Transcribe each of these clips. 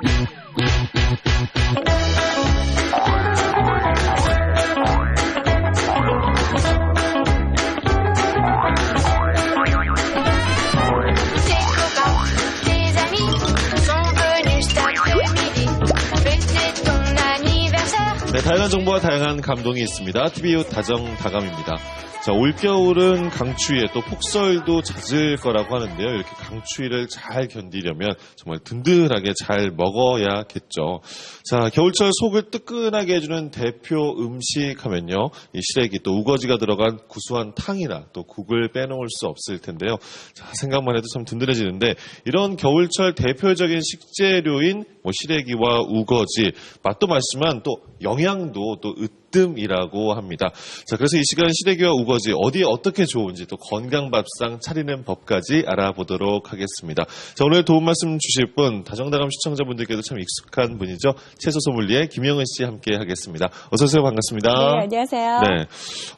네, 다양한 정보와 다양한 감동이 있습니다. TVU 다정다감입니다. 자, 올겨울은 강추위에 또 폭설도 잦을 거라고 하는데요. 이렇게 강추위를 잘 견디려면 정말 든든하게 잘 먹어야겠죠. 자, 겨울철 속을 뜨끈하게 해주는 대표 음식 하면요. 이 시래기 또 우거지가 들어간 구수한 탕이나 또 국을 빼놓을 수 없을 텐데요. 자, 생각만 해도 참 든든해지는데 이런 겨울철 대표적인 식재료인 시래기와 우거지, 맛도 맛있지만 또 영양도 또 으뜸이라고 합니다. 자, 그래서 이 시간 시래기와 우거지 어디에 어떻게 좋은지 또 건강밥상 차리는 법까지 알아보도록 하겠습니다. 자, 오늘 도움 말씀 주실 분 다정다감 시청자분들께도 참 익숙한 분이죠. 채소 소믈리에 김영은 씨 함께 하겠습니다. 어서 오세요. 반갑습니다. 네, 안녕하세요. 네,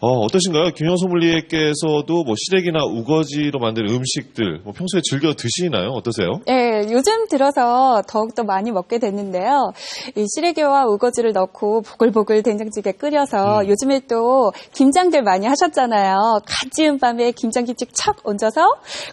어떠신가요? 김영은 소믈리에께서도 시래기나 우거지로 만든 음식들 평소에 즐겨 드시나요? 어떠세요? 네, 요즘 들어서 더욱더 많이 먹게 됐는데요. 이 시래기와 우거지를 넣고 보글보글 된장찌개 끓여서 요즘에 또 김장들 많이 하셨잖아요. 갓 지은 밤에 김장김치 척 얹어서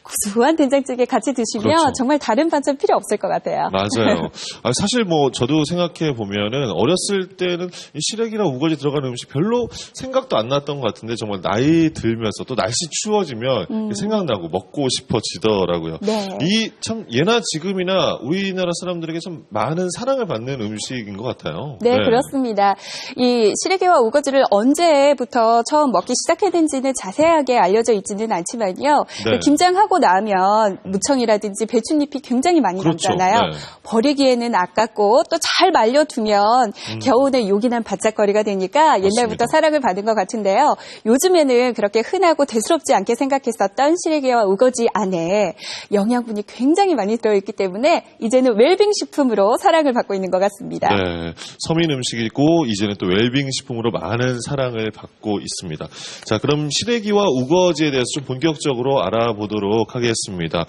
고소한 된장찌개 같이 드시면 그렇죠. 정말 다른 반찬 필요 없을 것 같아요. 맞아요. 사실 저도 생각해 보면은 어렸을 때는 이 시래기나 우거지 들어가는 음식 별로 생각도 안 났던 것 같은데 정말 나이 들면서 또 날씨 추워지면 생각나고 먹고 싶어지더라고요. 네. 이 참 예나 지금이나 우리나라 사람들에게 참 많은 사랑을 받는 음식인 것 같아요. 네, 그렇습니다. 이 시래기와 우거지를 언제부터 처음 먹기 시작했는지는 자세하게 알려져 있지는 않지만요. 네. 김장하고 나면 무청이라든지 배춧잎이 굉장히 많이 그렇죠. 남잖아요. 네. 버리기에는 아깝고 또 잘 말려두면 겨우내 요긴한 반짝거리가 되니까 옛날부터 맞습니다. 사랑을 받은 것 같은데요. 요즘에는 그렇게 흔하고 대수롭지 않게 생각했었던 시래기와 우거지 안에 영양분이 굉장히 많이 들어있기 때문에 이제는 웰빙 식품으로 사랑을 받고 있는 것 같습니다. 네, 서민 음식이고 이제는 또 웰빙 식품으로 많은 사랑을 받고 있습니다. 자, 그럼 시래기와 우거지에 대해서 좀 본격적으로 알아보도록 하겠습니다.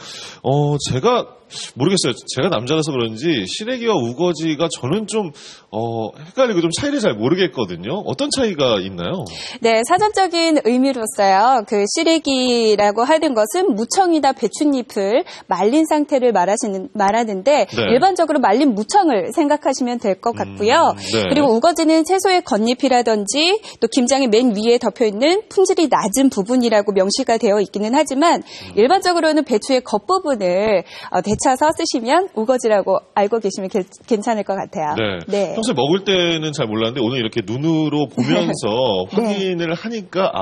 제가 모르겠어요. 제가 남자라서 그런지 시래기와 우거지가 저는 좀 헷갈리고 좀 차이를 잘 모르겠거든요. 어떤 차이가 있나요? 네, 사전적인 의미로서요. 그 시래기라고 하는 것은 무청이나 배춧잎을 말린 상태를 말하는데 네. 일반적으로 말린 무청을 생각하시면 될 것 같고요. 네. 그리고 우거지는 채소의 겉잎이라든지 또 김장의 맨 위에 덮여있는 품질이 낮은 부분이라고 명시가 되어 있기는 하지만 일반적으로는 배추의 겉부분을 데쳐서 쓰시면 우거지라고 알고 계시면 괜찮을 것 같아요. 네. 평소에 먹을 때는 잘 몰랐는데 오늘 이렇게 눈으로 보면서 확인을 하니까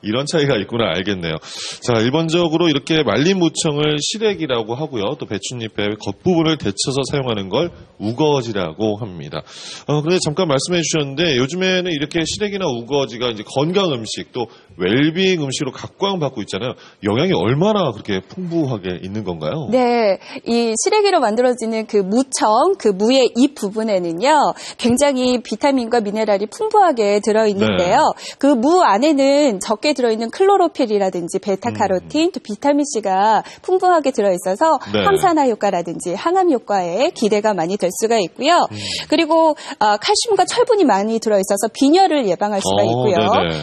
이런 차이가 있구나 알겠네요. 자, 일반적으로 이렇게 말린 무청을 시래기라고 하고요. 또 배춧잎의 겉부분을 데쳐서 사용하는 걸 우거지라고 합니다. 그런데 잠깐 말씀해 주셨는데 요즘에는 이렇게 시래기나 우거지가 이제 건강 음식 또 웰빙 음식으로 각광받고 있잖아요. 영양이 얼마나 그렇게 풍부하게 있는 건가요? 네, 이 시래기로 만들어지는 그 무청, 그 무의 잎 부분에는요, 굉장히 비타민과 미네랄이 풍부하게 들어있는데요. 그 무 안에는 적게 들어있는 클로로필이라든지 베타카로틴, 또 비타민C가 풍부하게 들어있어서 항산화 효과라든지 항암 효과에 기대가 많이 될 수가 있고요. 그리고 칼슘과 철분이 많이 들어있어서 빈혈을 예방할 수가 있고요.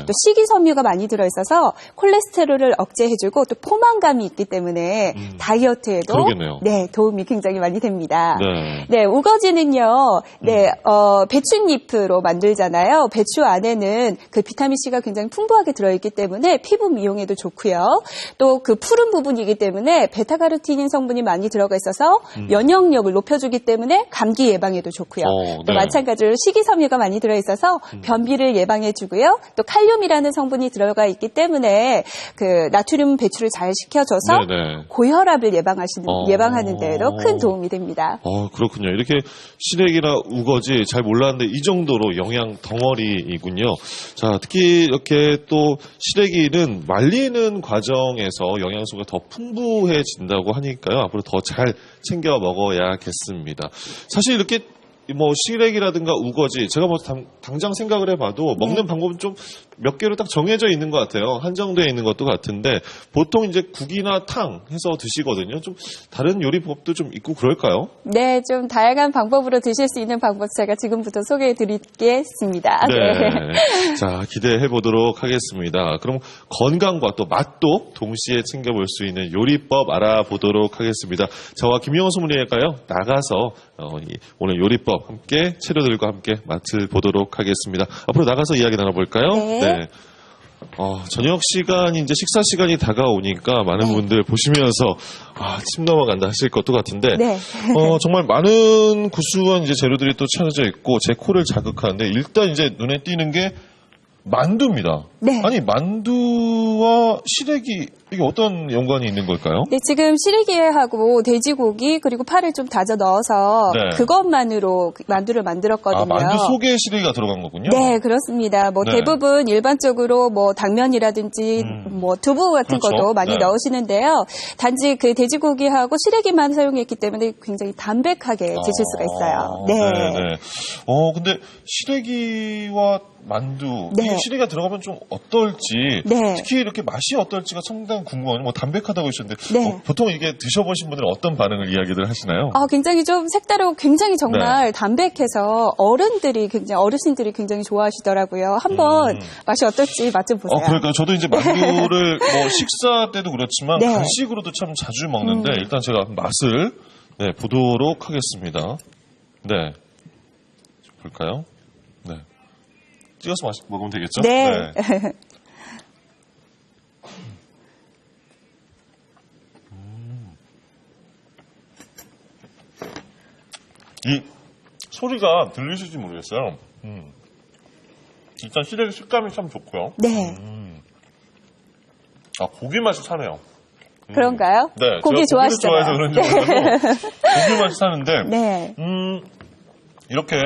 또 식이섬유가 많이 들어있어서 콜레스테롤을 억제해주고 또 포만감이 있기 때문에 다이어트에도 도움이 굉장히 많이 됩니다. 네, 우거지는요, 배춧잎으로 만들잖아요. 배추 안에는 그 비타민C가 굉장히 풍부하게 들어있기 때문에 피부 미용에도 좋고요. 또 그 푸른 부분이기 때문에 베타카로틴인 성분이 많이 들어가 있어서 면역력을 높여주기 때문에 감기 예방에도 좋고요. 또 마찬가지로 식이섬유가 많이 들어있어서 변비를 예방해주고요. 또 칼륨이라는 성분이 들어가 있기 때문에 그 나트륨 배출을 잘 시켜줘서 고혈압을 예방하는 데에도 큰 도움이 됩니다. 그렇군요. 이렇게 시래기나 우거지 잘 몰랐는데 이 정도로 영양 덩어리이군요. 자, 특히 이렇게 또 시래기는 말리는 과정에서 영양소가 더 풍부해진다고 하니까요. 앞으로 더 잘 챙겨 먹어야겠습니다. 사실 이렇게 시래기라든가 우거지 제가 당장 생각을 해봐도 먹는 방법은 좀 몇 개로 딱 정해져 있는 것 같아요. 한정되어 있는 것도 같은데 보통 이제 국이나 탕 해서 드시거든요. 좀 다른 요리법도 좀 있고 그럴까요? 네, 좀 다양한 방법으로 드실 수 있는 방법 제가 지금부터 소개해 드리겠습니다. 네. 자, 기대해 보도록 하겠습니다. 그럼 건강과 또 맛도 동시에 챙겨볼 수 있는 요리법 알아보도록 하겠습니다. 저와 김용호 소믈리에가요, 나가서 오늘 요리법 함께 재료들과 함께 맛을 보도록 하겠습니다. 앞으로 나가서 이야기 나눠볼까요? 네. 저녁 시간이 이제 식사 시간이 다가오니까 많은 분들 보시면서 침 넘어간다 하실 것도 같은데 네. 정말 많은 구수한 이제 재료들이 또 차려져 있고 제 코를 자극하는데 일단 이제 눈에 띄는 게 만두입니다. 네. 아니 만두와 시래기 이게 어떤 연관이 있는 걸까요? 네, 지금 시래기하고 돼지고기 그리고 파를 좀 다져 넣어서 네. 그것만으로 만두를 만들었거든요. 만두 속에 시래기가 들어간 거군요. 네, 그렇습니다. 뭐 네. 대부분 일반적으로 뭐 당면이라든지 뭐 두부 같은 그렇죠. 것도 많이 네. 넣으시는데요. 단지 그 돼지고기하고 시래기만 사용했기 때문에 굉장히 담백하게 드실 수가 있어요. 네. 네. 근데 시래기와 만두, 네. 이게 시래기가 들어가면 좀 어떨지, 네. 특히 이렇게 맛이 어떨지가 상당히 궁금하네요. 뭐 담백하다고 하셨는데, 네. 보통 이게 드셔보신 분들은 어떤 반응을 이야기를 하시나요? 굉장히 좀 색다르고 굉장히 정말 담백해서 어르신들이 굉장히 좋아하시더라고요. 한번 맛이 어떨지 맛 좀 보세요. 그러니까 저도 이제 만두를 뭐 식사 때도 그렇지만 네. 간식으로도 참 자주 먹는데 일단 제가 맛을 보도록 하겠습니다. 네, 볼까요? 네, 찍어서 먹으면 되겠죠? 네. 이 소리가 들리실지 모르겠어요. 일단 시래기 식감이 참 좋고요. 네. 고기 맛이 사네요. 그런가요? 네, 고기 제가 고기를 좋아하시잖아요. 좋아해서 그런지 몰라도 고기 맛이 사는데 네. 이렇게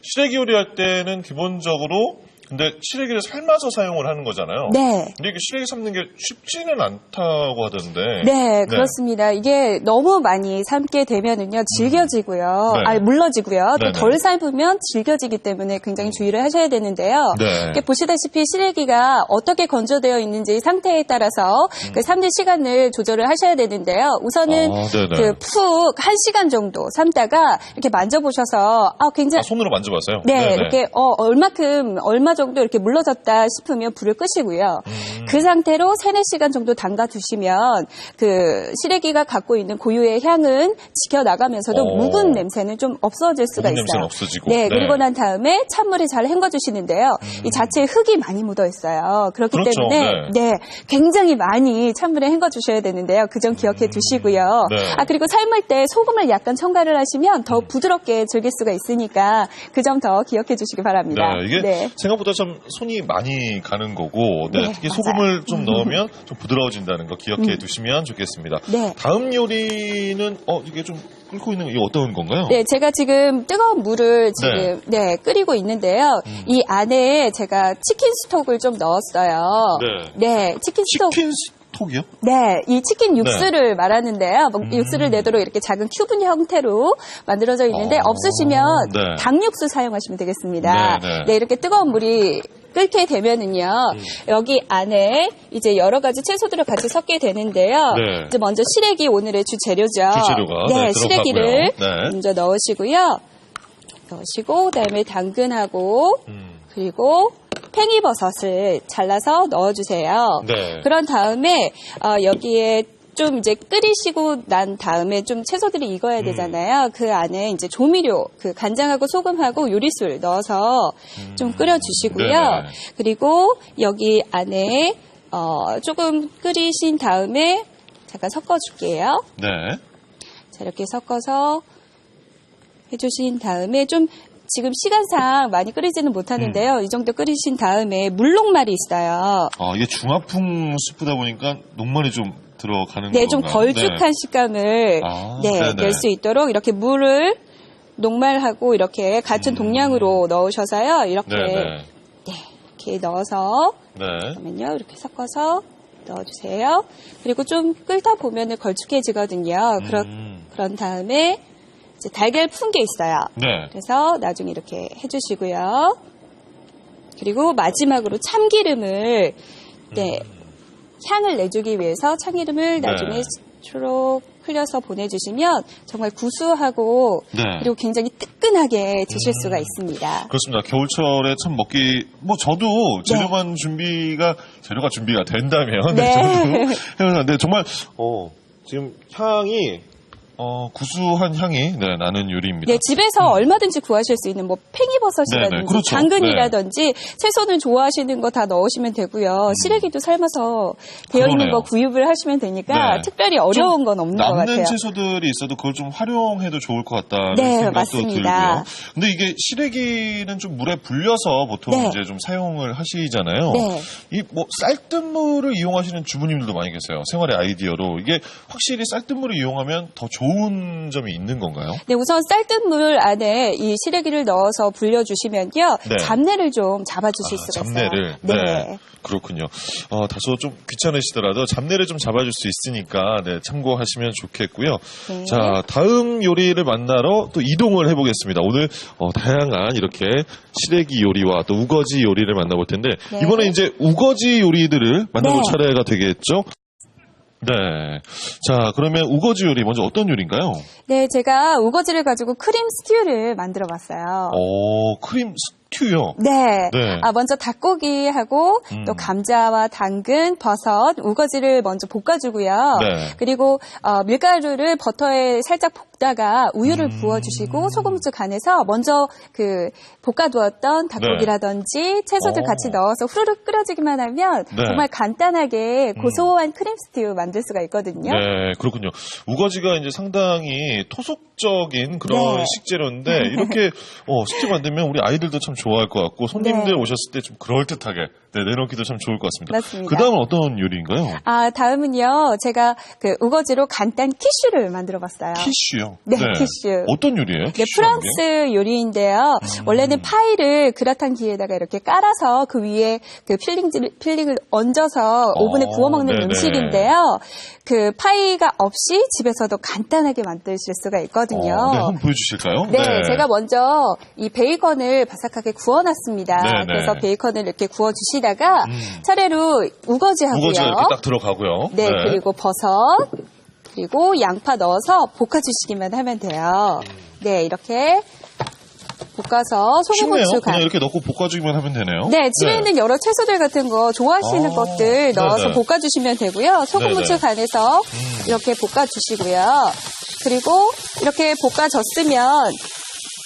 시래기 요리할 때는 기본적으로 근데 시래기를 삶아서 사용을 하는 거잖아요. 네. 근데 이게 시래기 삶는 게 쉽지는 않다고 하던데. 네, 그렇습니다. 이게 너무 많이 삶게 되면은요, 질겨지고요. 네. 물러지고요. 또 네네. 덜 삶으면 질겨지기 때문에 굉장히 주의를 하셔야 되는데요. 네. 이렇게 보시다시피 시래기가 어떻게 건조되어 있는지 상태에 따라서 그 삶는 시간을 조절을 하셔야 되는데요. 우선은 네네. 푹 1시간 정도 삶다가 이렇게 만져보셔서 굉장히 손으로 만져봤어요? 네, 네네. 이렇게 얼마 정도 이렇게 물러졌다 싶으면 불을 끄시고요. 그 상태로 3-4시간 정도 담가 두시면 그 시래기가 갖고 있는 고유의 향은 지켜나가면서도 묵은 냄새는 좀 없어질 수가 묵은 있어요. 냄새는 없어지고. 네, 그리고 난 다음에 찬물에 잘 헹궈주시는데요. 이 자체에 흙이 많이 묻어 있어요. 그렇기 그렇죠. 때문에 굉장히 많이 찬물에 헹궈주셔야 되는데요. 그 점 기억해 두시고요. 네. 그리고 삶을 때 소금을 약간 첨가를 하시면 더 부드럽게 즐길 수가 있으니까 그 점 더 기억해 주시기 바랍니다. 네, 이게 생각보다 참 손이 많이 가는 거고, 네, 특히 맞아요. 소금을 좀 넣으면 좀 부드러워진다는 거 기억해 두시면 좋겠습니다. 네. 다음 요리는 이게 좀 끓고 있는 거 이게 어떤 건가요? 네, 제가 지금 뜨거운 물을 지금 끓이고 있는데요. 이 안에 제가 치킨 스톡을 좀 넣었어요. 네, 치킨 스톡. 치킨 스톡이요? 네, 이 치킨 육수를 말하는데요. 육수를 내도록 이렇게 작은 큐브 형태로 만들어져 있는데 없으시면 닭육수 사용하시면 되겠습니다. 네, 이렇게 뜨거운 물이 끓게 되면은요, 여기 안에 이제 여러 가지 채소들을 같이 섞게 되는데요. 이제 먼저 시래기 오늘의 주재료죠. 주재료가 시래기를 먼저 넣으시고요. 그다음에 당근하고 그리고 팽이버섯을 잘라서 넣어주세요. 그런 다음에 여기에 좀 이제 끓이시고 난 다음에 좀 채소들이 익어야 되잖아요. 그 안에 이제 조미료, 그 간장하고 소금하고 요리술 넣어서 좀 끓여주시고요. 그리고 여기 안에 조금 끓이신 다음에 잠깐 섞어줄게요. 자, 이렇게 섞어서 해주신 다음에 좀 지금 시간상 많이 끓이지는 못하는데요. 이 정도 끓이신 다음에 물녹말이 있어요. 이게 중화풍 스프다 보니까 녹말이 좀 들어가는 네, 건가요? 좀 걸쭉한 식감을 낼 수 있도록 이렇게 물을 녹말하고 이렇게 같은 동량으로 넣으셔서요. 이렇게 이렇게 넣어서 그러면요, 이렇게 섞어서 넣어주세요. 그리고 좀 끓다 보면은 걸쭉해지거든요. 그런 다음에 이제 달걀 푼 게 있어요. 그래서 나중에 이렇게 해주시고요. 그리고 마지막으로 참기름을 네, 향을 내주기 위해서 참기름을 나중에 네. 초록 흘려서 보내주시면 정말 구수하고 네. 그리고 굉장히 뜨끈하게 드실 수가 있습니다. 그렇습니다. 겨울철에 참 먹기, 저도 재료가 준비가 된다면, 네. 저도 해보는데 정말, 지금 향이, 구수한 향이, 나는 요리입니다. 네, 집에서 얼마든지 구하실 수 있는 팽이버섯이라든지 네, 네, 그렇죠. 당근이라든지 채소는 좋아하시는 거 다 넣으시면 되고요. 시래기도 삶아서 되어 있는 그러네요. 거 구입을 하시면 되니까 네. 특별히 어려운 건 없는 것 남는 같아요. 채소들이 있어도 그걸 좀 활용해도 좋을 것 같다는 네, 생각도 맞습니다. 들고요. 근데 이게 시래기는 좀 물에 불려서 보통 네. 이제 좀 사용을 하시잖아요. 네. 이 쌀뜨물을 이용하시는 주부님들도 많이 계세요. 생활의 아이디어로. 이게 확실히 쌀뜨물을 이용하면 더 좋은 점이 있는 건가요? 네, 우선 쌀뜨물 안에 이 시래기를 넣어서 불려주시면요. 네. 잡내를 좀 잡아주실 수가 잡내를. 있어요. 네. 그렇군요. 다소 좀 귀찮으시더라도 잡내를 좀 잡아줄 수 있으니까 참고하시면 좋겠고요. 네. 자, 다음 요리를 만나러 또 이동을 해보겠습니다. 오늘 다양한 이렇게 시래기 요리와 또 우거지 요리를 만나볼 텐데 네. 이번에 이제 우거지 요리들을 만나볼 네. 차례가 되겠죠? 네. 자, 그러면 우거지 요리 먼저 어떤 요리인가요? 네, 제가 우거지를 가지고 크림 스튜를 만들어 봤어요. 크림 스튜요. 네. 네. 먼저 닭고기하고 또 감자와 당근, 버섯, 우거지를 먼저 볶아주고요. 네. 그리고 밀가루를 버터에 살짝 볶다가 우유를 부어주시고 소금후추 간해서 먼저 그 볶아두었던 닭고기라든지 채소들 같이 넣어서 후루룩 끓여주기만 하면 네. 정말 간단하게 고소한 크림 스튜 만들 수가 있거든요. 네, 그렇군요. 우거지가 이제 상당히 토속적인 그런 네. 식재료인데 이렇게 스튜 만들면 우리 아이들도 참 좋아할 것 같고 손님들 네. 오셨을 때 좀 그럴듯하게 내놓기도 참 좋을 것 같습니다. 맞습니다. 그 다음은 어떤 요리인가요? 다음은요. 제가 그 우거지로 간단 퀴슈를 만들어 봤어요. 퀴슈요? 네, 퀴슈. 어떤 요리예요? 네, 퀴슈라는 게? 프랑스 요리인데요. 원래는 파이를 그라탕기에다가 이렇게 깔아서 그 위에 그 필링을 얹어서 오븐에 구워 먹는 네네. 음식인데요. 그 파이가 없이 집에서도 간단하게 만드실 수가 있거든요. 네, 한번 보여주실까요? 네, 제가 먼저 이 베이컨을 바삭하게 구워놨습니다. 네네. 그래서 베이컨을 이렇게 구워주시다가 차례로 우거지하고요. 우거지가 이렇게 딱 들어가고요. 네, 그리고 버섯, 그리고 양파 넣어서 볶아주시기만 하면 돼요. 네, 이렇게 볶아서 쉽네요. 소금후추 그냥 간. 이렇게 넣고 볶아주기만 하면 되네요. 네, 집에 있는 여러 채소들 같은 거 좋아하시는 것들 넣어서 네네. 볶아주시면 되고요. 소금후추 네네. 간해서 이렇게 볶아주시고요. 그리고 이렇게 볶아졌으면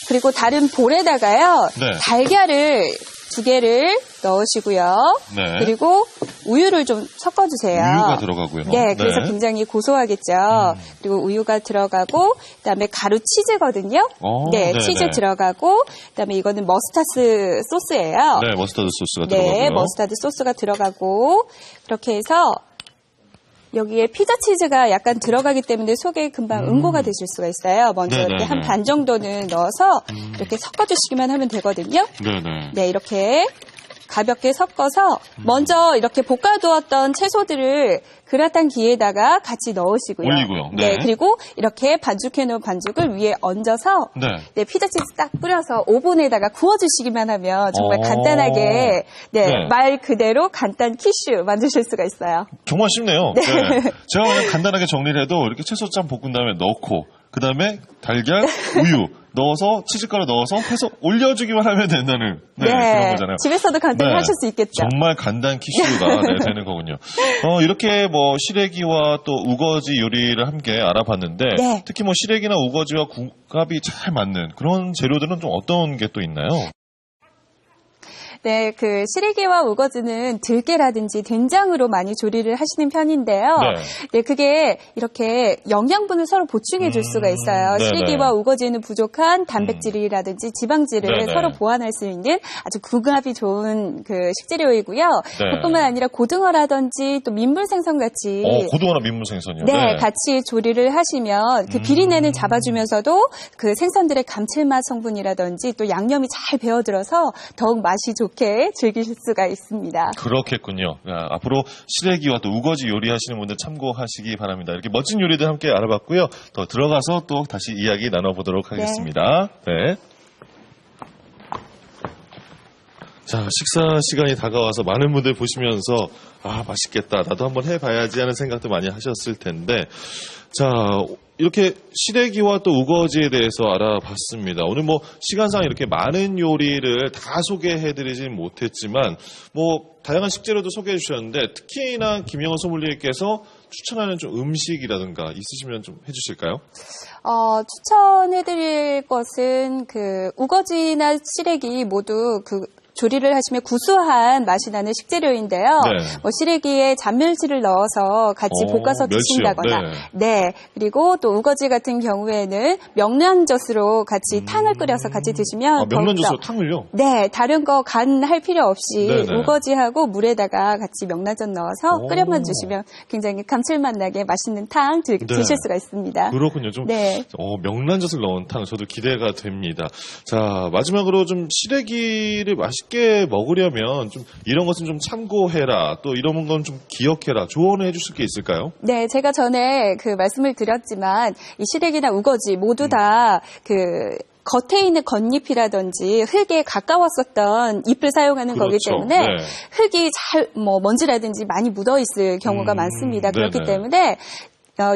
그리고 다른 볼에다가요. 네. 달걀을 2개를 넣으시고요. 네. 그리고 우유를 좀 섞어주세요. 우유가 들어가고요. 네, 그래서 굉장히 고소하겠죠. 그리고 우유가 들어가고, 그다음에 가루 치즈거든요. 네, 네네. 치즈 들어가고, 그다음에 이거는 머스타드 소스예요. 네, 머스타드 소스가 네, 들어가고요. 머스타드 소스가 들어가고, 그렇게 해서 여기에 피자 치즈가 약간 들어가기 때문에 속에 금방 응고가 되실 수가 있어요. 먼저 네네네. 이렇게 한 반 정도는 넣어서 이렇게 섞어주시기만 하면 되거든요. 네네. 네, 이렇게 가볍게 섞어서 먼저 이렇게 볶아두었던 채소들을 그라탕기에다가 같이 넣으시고요. 올리고요. 네. 그리고 이렇게 반죽해놓은 반죽을 위에 얹어서 네. 피자 치즈 딱 뿌려서 오븐에다가 구워주시기만 하면 정말 간단하게 네. 말 그대로 간단 퀴슈 만드실 수가 있어요. 정말 쉽네요. 네. 제가 그냥 간단하게 정리를 해도 이렇게 채소 짬 볶은 다음에 넣고 그 다음에 달걀, 우유 넣어서 치즈가루 넣어서 해서 올려주기만 하면 된다는 그런 거잖아요. 집에서도 간단히 하실 수 있겠죠. 정말 간단 퀴슈가 되는 거군요. 이렇게 뭐 시래기와 또 우거지 요리를 함께 알아봤는데 네. 특히 뭐 시래기나 우거지와 궁합이 잘 맞는 그런 재료들은 좀 어떤 게 또 있나요? 네, 그 시래기와 우거지는 들깨라든지 된장으로 많이 조리를 하시는 편인데요. 네, 그게 이렇게 영양분을 서로 보충해 줄 수가 있어요. 네네. 시래기와 우거지는 부족한 단백질이라든지 지방질을 네네. 서로 보완할 수 있는 아주 궁합이 좋은 그 식재료이고요. 네. 그뿐만 아니라 고등어라든지 또 민물 생선 같이 고등어나 민물 생선이요? 네, 같이 조리를 하시면 그 비린내는 잡아주면서도 그 생선들의 감칠맛 성분이라든지 또 양념이 잘 배어들어서 더욱 맛이 좋게 즐기실 수가 있습니다. 그렇겠군요. 앞으로 시래기와 또 우거지 요리하시는 분들 참고하시기 바랍니다. 이렇게 멋진 요리들 함께 알아봤고요. 더 들어가서 또 다시 이야기 나눠보도록 하겠습니다. 네. 자, 식사 시간이 다가와서 많은 분들 보시면서 아, 맛있겠다. 나도 한번 해봐야지 하는 생각도 많이 하셨을 텐데 자, 이렇게 시래기와 또 우거지에 대해서 알아봤습니다. 오늘 뭐 시간상 이렇게 많은 요리를 다 소개해드리진 못했지만 뭐 다양한 식재료도 소개해 주셨는데 특히나 김영원 소믈리에께서 추천하는 좀 음식이라든가 있으시면 좀 해주실까요? 추천해드릴 것은 그 우거지나 시래기 모두 그 조리를 하시면 구수한 맛이 나는 식재료인데요. 네. 뭐 시래기에 잔멸치를 넣어서 같이 볶아서 멸치요. 드신다거나, 네. 그리고 또 우거지 같은 경우에는 명란젓으로 같이 탕을 끓여서 같이 드시면 명란젓으로 탕을요? 네, 다른 거 간 할 필요 없이 네네. 우거지하고 물에다가 같이 명란젓 넣어서 끓여만 주시면 굉장히 감칠맛 나게 맛있는 탕 드실 수가 있습니다. 그렇군요. 좀 네. 명란젓을 넣은 탕 저도 기대가 됩니다. 자, 마지막으로 좀 시래기를 맛있게 먹으려면 좀 이런 것은 좀 참고해라. 또 이런 건 좀 기억해라. 조언을 해주실 게 있을까요? 네, 제가 전에 그 말씀을 드렸지만 이 시래기나 우거지 모두 다 그 겉에 있는 겉잎이라든지 흙에 가까웠었던 잎을 사용하는 거기 그렇죠. 때문에 네. 흙이 잘 뭐 먼지라든지 많이 묻어 있을 경우가 많습니다. 그렇기 네네. 때문에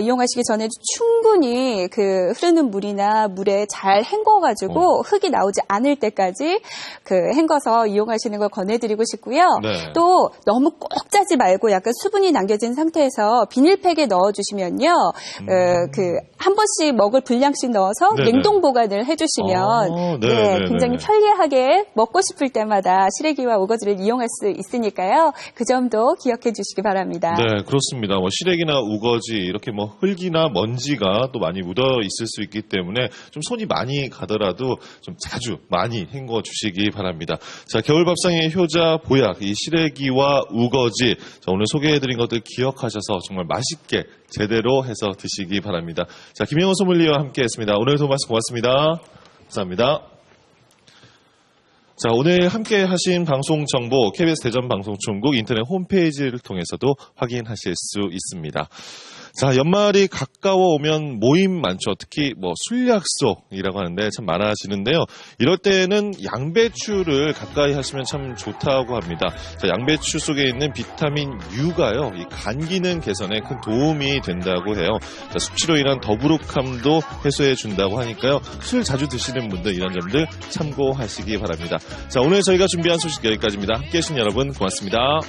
이용하시기 전에 충분히 그 흐르는 물이나 물에 잘 헹궈가지고 흙이 나오지 않을 때까지 그 헹궈서 이용하시는 걸 권해드리고 싶고요. 네. 또 너무 꼭 짜지 말고 약간 수분이 남겨진 상태에서 비닐팩에 넣어주시면요. 그 한 번씩 먹을 분량씩 넣어서 네네. 냉동 보관을 해주시면 네네네. 굉장히 편리하게 먹고 싶을 때마다 시래기와 우거지를 이용할 수 있으니까요. 그 점도 기억해 주시기 바랍니다. 네, 그렇습니다. 뭐 시래기나 우거지 이렇게 뭐 흙이나 먼지가 또 많이 묻어 있을 수 있기 때문에 좀 손이 많이 가더라도 좀 자주 많이 헹궈 주시기 바랍니다. 자, 겨울밥상의 효자 보약 이 시래기와 우거지 자, 오늘 소개해드린 것들 기억하셔서 정말 맛있게 제대로 해서 드시기 바랍니다. 자, 김영원 소믈리에와 함께했습니다. 오늘도 말씀 고맙습니다. 감사합니다. 자, 오늘 함께 하신 방송 정보 KBS 대전방송총국 인터넷 홈페이지를 통해서도 확인하실 수 있습니다. 자, 연말이 가까워 오면 모임 많죠. 특히 뭐 술약속이라고 하는데 참 많아지는데요. 이럴 때는 양배추를 가까이 하시면 참 좋다고 합니다. 자, 양배추 속에 있는 비타민 U가요. 이 간 기능 개선에 큰 도움이 된다고 해요. 자, 숙취로 인한 더부룩함도 해소해 준다고 하니까요. 술 자주 드시는 분들 이런 점들 참고하시기 바랍니다. 자, 오늘 저희가 준비한 소식 여기까지입니다. 함께해 주신 여러분 고맙습니다.